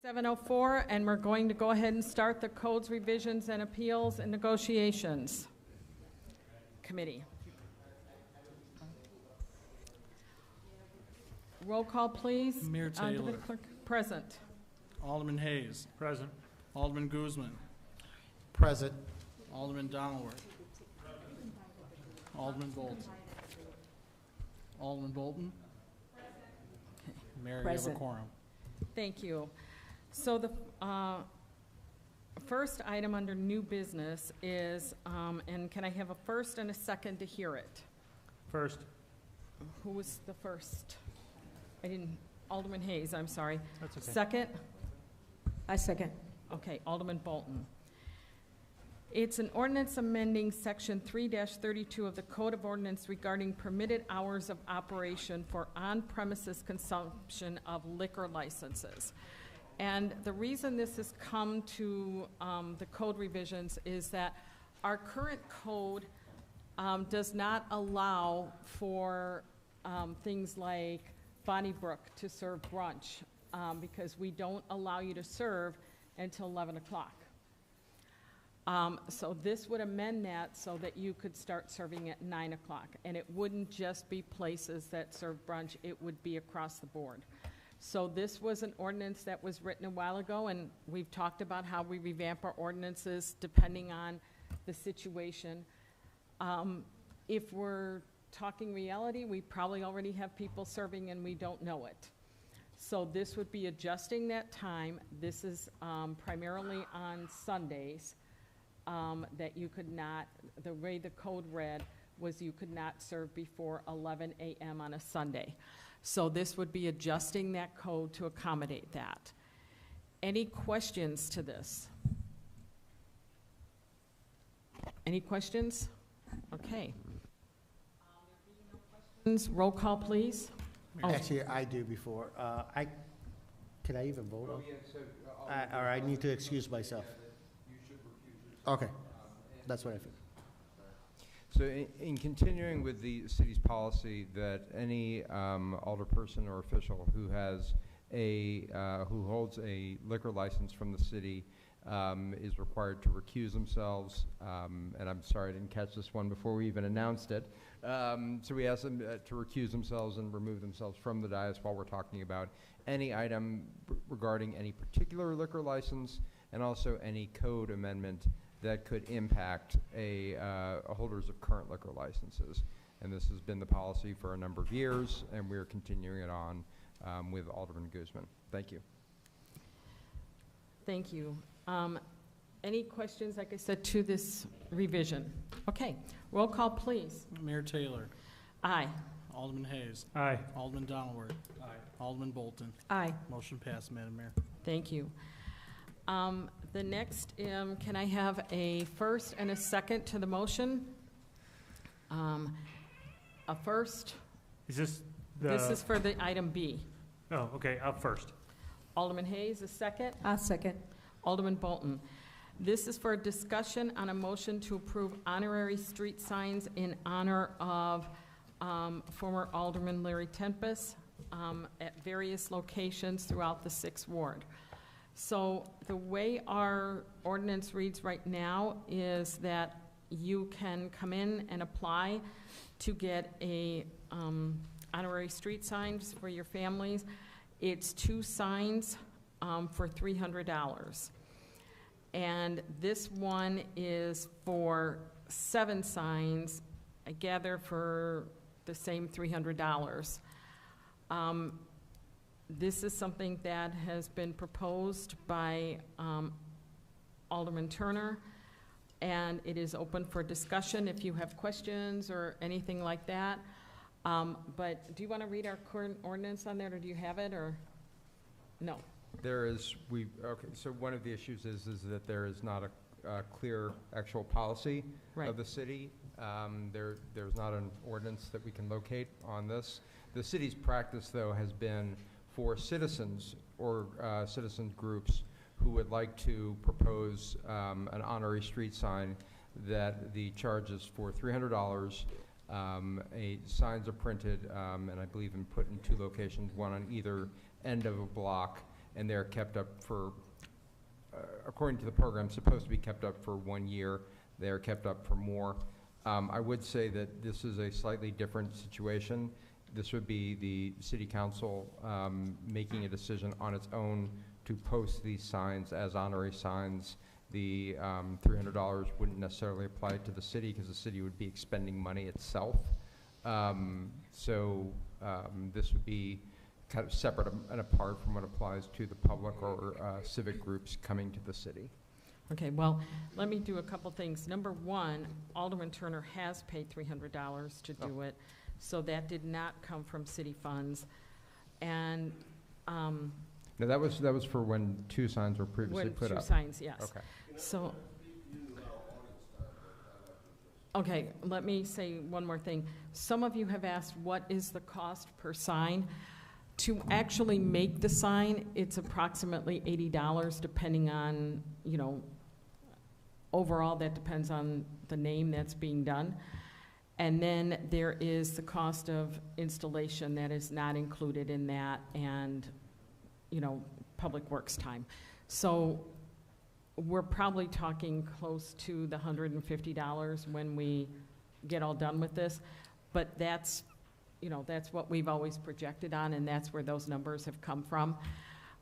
7:04, and we're going to go ahead and start the Codes Revisions and Appeals and Negotiations Committee. Roll call, please. Mayor Taylor. Present. Alderman Hayes. Present. Alderman Guzman. Present. Alderman Donilworth. Alderman Bolton. Alderman Bolton. Okay. Mayor, you have a quorum. Thank you. So the first item under new business is, and can I have a first and a second to hear it? First. Who was the first? I didn't, Alderman Hayes, I'm sorry. That's okay. Second? I second. Okay, Alderman Bolton. It's an ordinance amending Section 3-32 of the Code of Ordinance regarding permitted hours of operation for on-premises consumption of liquor licenses. And the reason this has come to the code revisions is that our current code does not allow for things like Bonnybrook to serve brunch because we don't allow you to serve until 11 o'clock. So this would amend that so that you could start serving at 9 o'clock. And it wouldn't just be places that serve brunch, it would be across the board. So this was an ordinance that was written a while ago, and we've talked about how we revamp our ordinances depending on the situation. If we're talking reality, we probably already have people serving and we don't know it. So this would be adjusting that time. This is primarily on Sundays that you could not, the way the code read was you could not serve before 11 a.m. on a Sunday. So this would be adjusting that code to accommodate that. Any questions to this? Any questions? Okay. Roll call, please. Oh. Actually, I do before. Can I even vote on? Or I need to excuse myself. Okay, that's what I feel. So in continuing with the city's policy that any alderperson or official who has who holds a liquor license from the city is required to recuse themselves, and I'm sorry I didn't catch this one before we even announced it. So we asked them to recuse themselves and remove themselves from the dais while we're talking about any item regarding any particular liquor license and also any code amendment that could impact holders of current liquor licenses. And this has been the policy for a number of years, and we're continuing it on with Alderman Guzman. Thank you. Thank you. Any questions, like I said, to this revision? Okay, roll call, please. Mayor Taylor. Aye. Alderman Hayes. Aye. Alderman Donilworth. Aye. Alderman Bolton. Aye. Motion passed, Madam Mayor. Thank you. The next, can I have a first and a second to the motion? A first. Is this the... This is for the item B. Oh, okay, up first. Alderman Hayes, a second. I second. Alderman Bolton. This is for a discussion on a motion to approve honorary street signs in honor of former Alderman Larry Tempest at various locations throughout the 6th Ward. So the way our ordinance reads right now is that you can come in and apply to get a honorary street signs for your families. It's 2 signs for $300. And this one is for 7 signs, I gather, for the same $300. This is something that has been proposed by Alderman Turner, and it is open for discussion if you have questions or anything like that. But do you want to read our current ordinance on there, or do you have it, or no? There is, okay, so one of the issues is that there is not a clear actual policy of the city. There's not an ordinance that we can locate on this. The city's practice, though, has been for citizens or citizen groups who would like to propose an honorary street sign that the charge is for $300. Signs are printed and I believe put in 2 locations, one on either end of a block, and they're kept up for, according to the program, supposed to be kept up for 1 year. They're kept up for more. I would say that this is a slightly different situation. This would be the city council making a decision on its own to post these signs as honorary signs. The $300 wouldn't necessarily apply to the city because the city would be expending money itself. This would be kind of separate and apart from what applies to the public or civic groups coming to the city. Okay, well, let me do a couple things. Number one, Alderman Turner has paid $300 to do it, so that did not come from city funds. And No, that was for when 2 signs were previously put up. 2 signs, yes. Okay. So, okay, let me say one more thing. Some of you have asked, what is the cost per sign? To actually make the sign, it's approximately $80, depending on, you know, overall, that depends on the name that's being done. And then there is the cost of installation that is not included in that, and, you know, public works time. So we're probably talking close to the $150 when we get all done with this. But that's, you know, that's what we've always projected on, and that's where those numbers have come from.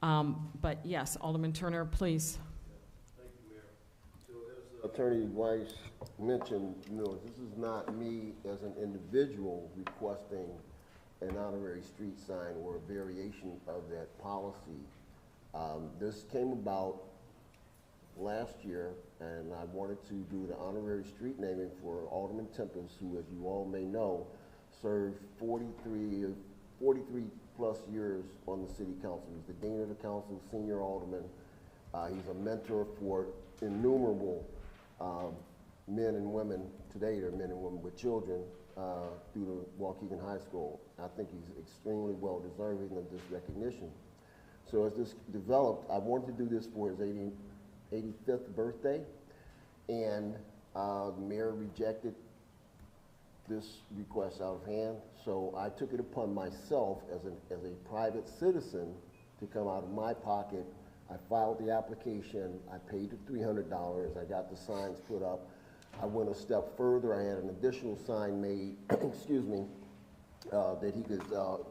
But yes, Alderman Turner, please. Thank you, Mayor. So as Attorney Weiss mentioned, you know, this is not me as an individual requesting an honorary street sign or a variation of that policy. This came about last year, and I wanted to do the honorary street naming for Alderman Tempest, who, as you all may know, served 43 plus years on the city council. He's the dean of the council, senior alderman. He's a mentor for innumerable men and women. Today they're men and women with children through the Waukegan High School. I think he's extremely well deserving of this recognition. So as this developed, I wanted to do this for his 85th birthday, and the mayor rejected this request out of hand. So I took it upon myself as a private citizen to come out of my pocket. I filed the application, I paid the $300, I got the signs put up. I went a step further, I had an additional sign made, excuse me, that he could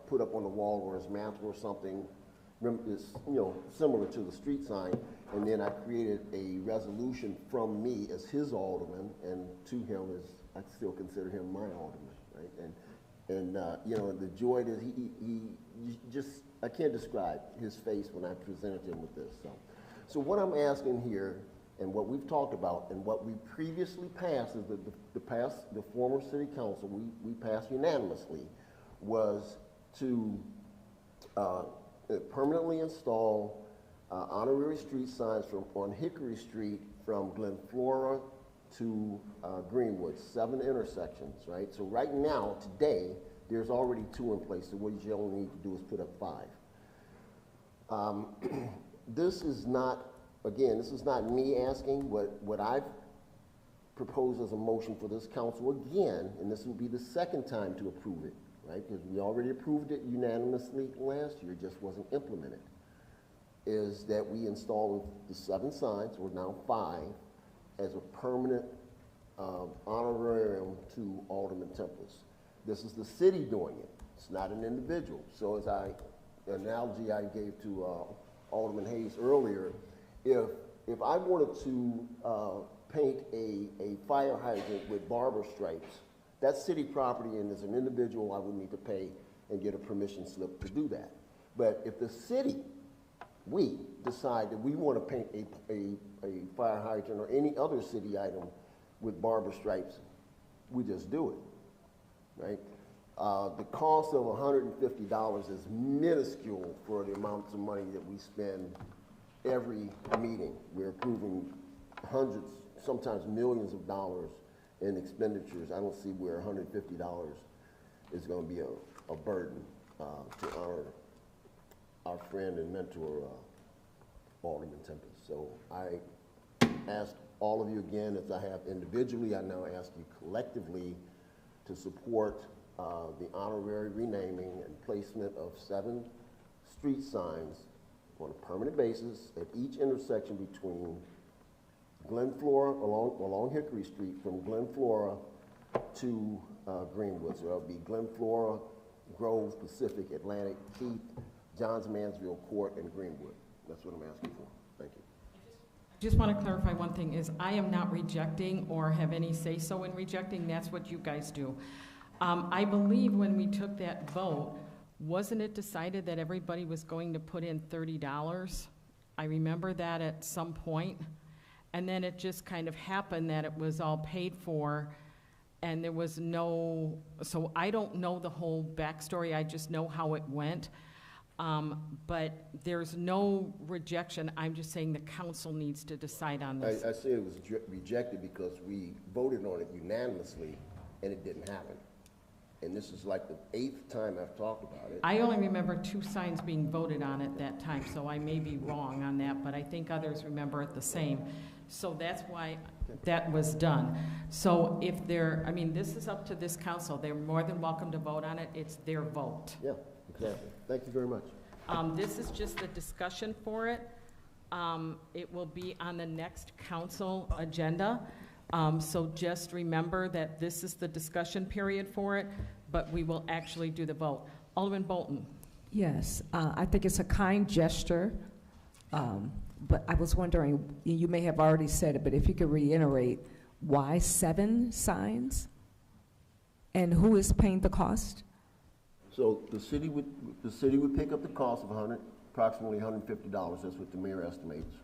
put up on the wall or his mantle or something. Remember, it's, you know, similar to the street sign. And then I created a resolution from me as his alderman, and to him as, I still consider him my alderman, right? And you know, the joy that he just, I can't describe his face when I presented him with this. So what I'm asking here, and what we've talked about, and what we previously passed, is the former city council, we passed unanimously, was to permanently install honorary street signs on Hickory Street from Glenflora to Greenwood, 7 intersections, right? So right now, today, there's already 2 in place, so what you only need to do is put up 5. This is not, again, this is not me asking. What I've proposed as a motion for this council again, and this will be the second time to approve it, right? Because we already approved it unanimously last year, it just wasn't implemented, is that we install the 7 signs, or now 5, as a permanent honorarium to Alderman Tempest. This is the city doing it. It's not an individual. So as the analogy I gave to Alderman Hayes earlier, if I wanted to paint a fire hydrant with barber stripes, that's city property, and as an individual, I would need to pay and get a permission slip to do that. But if the city, we decide that we want to paint a fire hydrant or any other city item with barber stripes, we just do it, right? The cost of $150 is minuscule for the amounts of money that we spend every meeting. We're approving hundreds, sometimes millions of dollars in expenditures. I don't see where $150 is going to be a burden to honor our friend and mentor, Alderman Tempest. So I ask all of you again, as I have individually, I now ask you collectively to support the honorary renaming and placement of 7 street signs on a permanent basis at each intersection between Glen Flora, along Hickory Street, from Glen Flora to Greenwood. So it'll be Glen Flora, Grove, Pacific, Atlantic, Keith, Johns Manville Court, and Greenwood. That's what I'm asking for. Thank you. Just want to clarify one thing, is I am not rejecting or have any say-so in rejecting. That's what you guys do. I believe when we took that vote, wasn't it decided that everybody was going to put in $30? I remember that at some point. And then it just kind of happened that it was all paid for, and there was no, so I don't know the whole backstory, I just know how it went. But there's no rejection, I'm just saying the council needs to decide on this. I say it was rejected because we voted on it unanimously, and it didn't happen. And this is like the 8th time I've talked about it. I only remember 2 signs being voted on at that time, so I may be wrong on that, but I think others remember it the same. So that's why that was done. So if they're, I mean, this is up to this council. They're more than welcome to vote on it. It's their vote. Yeah, exactly. Thank you very much. This is just the discussion for it. It will be on the next council agenda. So just remember that this is the discussion period for it, but we will actually do the vote. Alderman Bolton. Yes, I think it's a kind gesture, but I was wondering, you may have already said it, but if you could reiterate, why 7 signs? And who is paying the cost? So the city would pick up the cost of approximately $150. That's what the mayor estimates,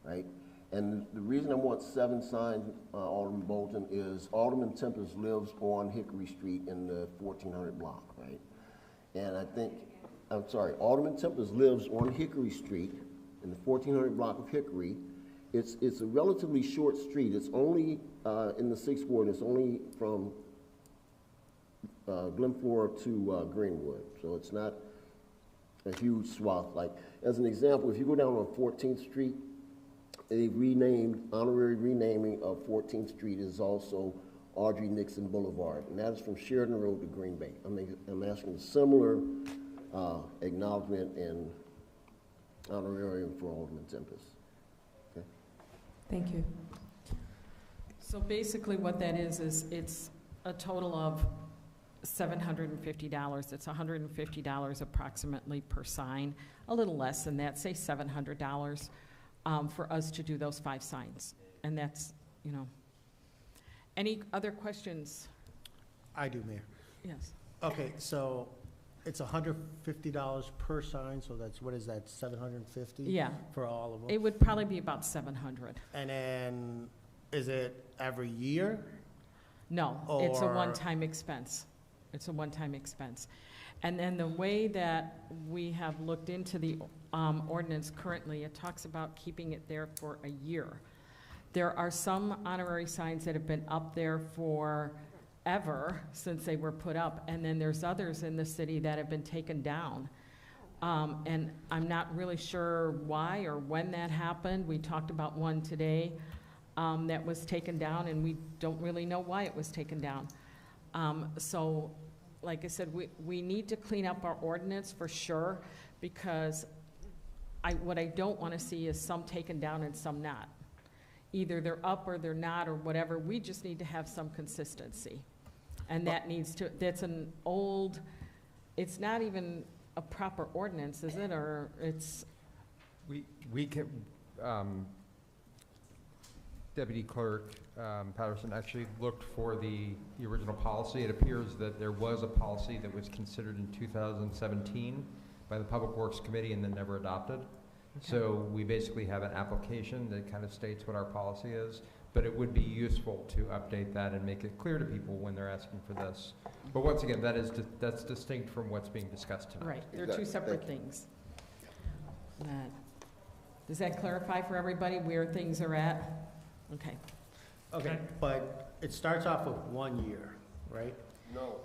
right? And the reason I want 7 signs, Alderman Bolton, is Alderman Tempest lives on Hickory Street in the 1400 block, right? And I think, I'm sorry, Alderman Tempest lives on Hickory Street in the 1400 block of Hickory. It's a relatively short street. It's only in the 6th Ward. It's only from Glen Flora to Greenwood. So it's not a huge swath. Like, as an example, if you go down on 14th Street, they've honorary renaming of 14th Street is also Audrey Nixon Boulevard, and that is from Sheridan Road to Green Bay. I'm asking a similar acknowledgement and honorarium for Alderman Tempest. Okay. Thank you. So basically what that is it's a total of $750. It's $150 approximately per sign, a little less than that, say $700 for us to do those 5 signs. And that's, you know. Any other questions? I do, Mayor. Yes. Okay, so it's $150 per sign, so that's, what is that, 750? Yeah. For all of them? It would probably be about 700. And then, is it every year? No, it's a Or- one-time expense. It's a one-time expense. And then the way that we have looked into the ordinance currently, it talks about keeping it there for a year. There are some honorary signs that have been up there forever since they were put up, and then there's others in the city that have been taken down. And I'm not really sure why or when that happened. We talked about one today that was taken down, and we don't really know why it was taken down. So, like I said, we need to clean up our ordinance for sure, because what I don't want to see is some taken down and some not. Either they're up or they're not or whatever. We just need to have some consistency. And that needs to, that's an old, it's not even a proper ordinance, is it? Or it's, We can, Deputy Clerk Patterson actually looked for the original policy. It appears that there was a policy that was considered in 2017 by the Public Works Committee and then never adopted. Okay. So we basically have an application that kind of states what our policy is, but it would be useful to update that and make it clear to people when they're asking for this. But once again, that's distinct from what's being discussed tonight. right, they're two separate things. Does that clarify for everybody where things are at? Okay. Okay, but it starts off with 1 year, right? No.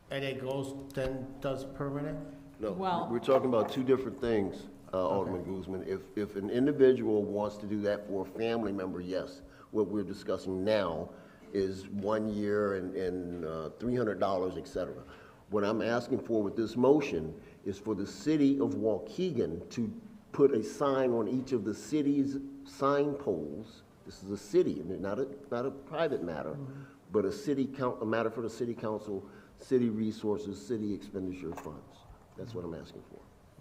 And it goes, then does permanent? No, Well- we're talking about 2 different things, Alderman Guzman. If an individual wants to do that for a family member, yes. What we're discussing now is 1 year and $300, et cetera. What I'm asking for with this motion is for the city of Waukegan to put a sign on each of the city's sign poles. This is a city, and not a private matter, but a matter for the city council, city resources, city expenditure funds. That's what I'm asking for.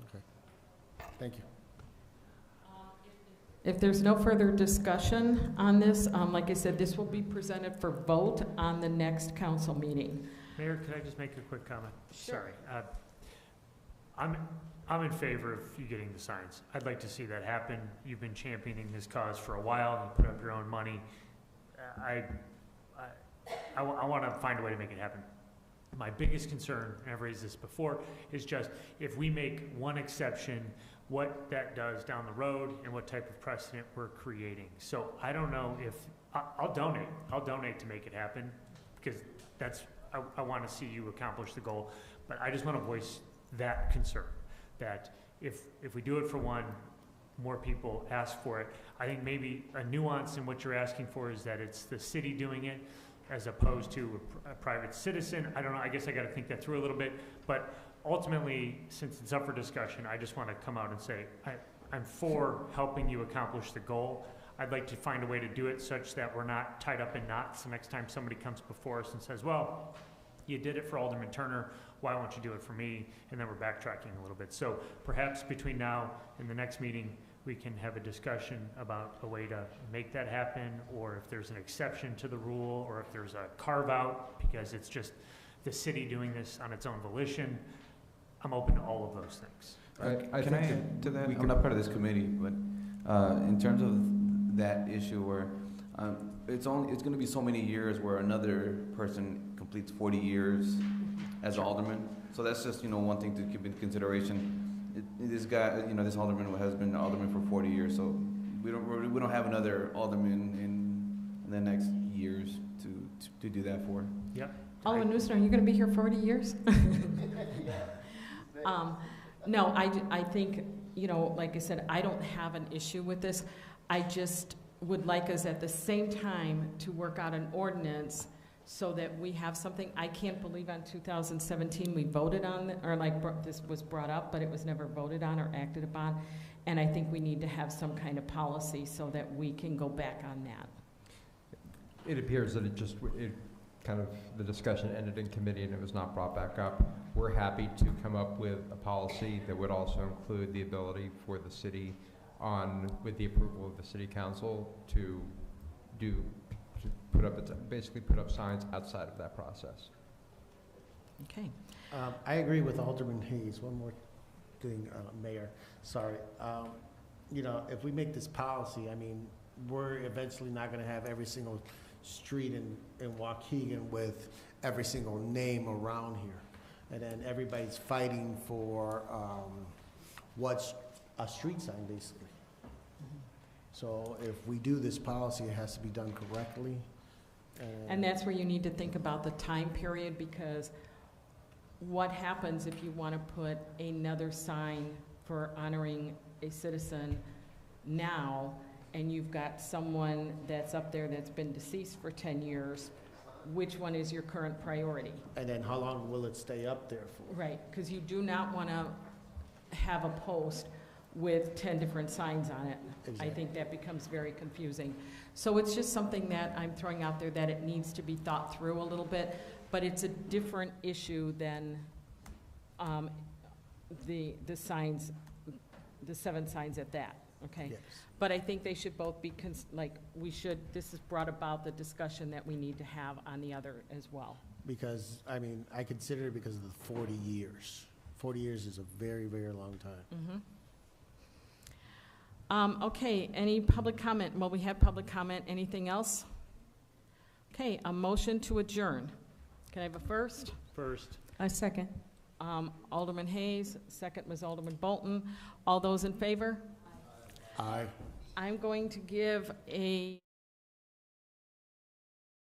Okay. Thank you. If there's no further discussion on this, like I said, this will be presented for vote on the next council meeting. Mayor, could I just make a quick comment? Sure. Sorry. I'm in favor of you getting the signs. I'd like to see that happen. You've been championing this cause for a while. You put up your own money. I want to find a way to make it happen. My biggest concern, and I've raised this before, is just if we make one exception, what that does down the road and what type of precedent we're creating. So I don't know if, I'll donate. I'll donate to make it happen because I want to see you accomplish the goal. But I just want to voice that concern, that if we do it for one, more people ask for it. I think maybe a nuance in what you're asking for is that it's the city doing it as opposed to a private citizen. I don't know, I guess I got to think that through a little bit. But ultimately, since it's up for discussion, I just want to come out and say, I'm for helping you accomplish the goal. I'd like to find a way to do it such that we're not tied up in knots the next time somebody comes before us and says, well, you did it for Alderman Turner, why won't you do it for me? And then we're backtracking a little bit. So perhaps between now and the next meeting, we can have a discussion about a way to make that happen, or if there's an exception to the rule, or if there's a carve out because it's just the city doing this on its own volition. I'm open to all of those things. Can I add to that? I'm not part of this committee, but in terms of that issue where it's going to be so many years where another person completes 40 years as alderman. So that's just, one thing to keep in consideration. This guy, this alderman has been alderman for 40 years, so we don't have another alderman in the next years to do that for. Yep. Alderman Newsom, are you going to be here 40 years? No, I think, like I said, I don't have an issue with this. I just would like us at the same time to work out an ordinance so that we have something. I can't believe on 2017 we voted on, this was brought up, but it was never voted on or acted upon. And I think we need to have some kind of policy so that we can go back on that. It appears that the discussion ended in committee and it was not brought back up. We're happy to come up with a policy that would also include the ability for the city with the approval of the city council to put up signs outside of that process. Okay. I agree with Alderman Hayes. One more thing, Mayor, sorry. If we make this policy, we're eventually not going to have every single street in Waukegan with every single name around here. And then everybody's fighting for what's a street sign, basically. So if we do this policy, it has to be done correctly. And that's where you need to think about the time period, because what happens if you want to put another sign for honoring a citizen now, and you've got someone that's up there that's been deceased for 10 years, which one is your current priority? And then how long will it stay up there for? Right, because you do not want to have a post with 10 different signs on it. Exactly. I think that becomes very confusing. So it's just something that I'm throwing out there that it needs to be thought through a little bit, but it's a different issue than the signs, the 7 signs at that, okay? Yes. But I think they should both be, this has brought about the discussion that we need to have on the other as well. Because, I consider it because of the 40 years. 40 years is a very, very long time. Mm-hmm. Okay, any public comment? Well, we have public comment. Anything else? Okay, a motion to adjourn. Can I have a first? First. I second. Alderman Hayes, second was Alderman Bolton. All those in favor? Aye. I'm going to give a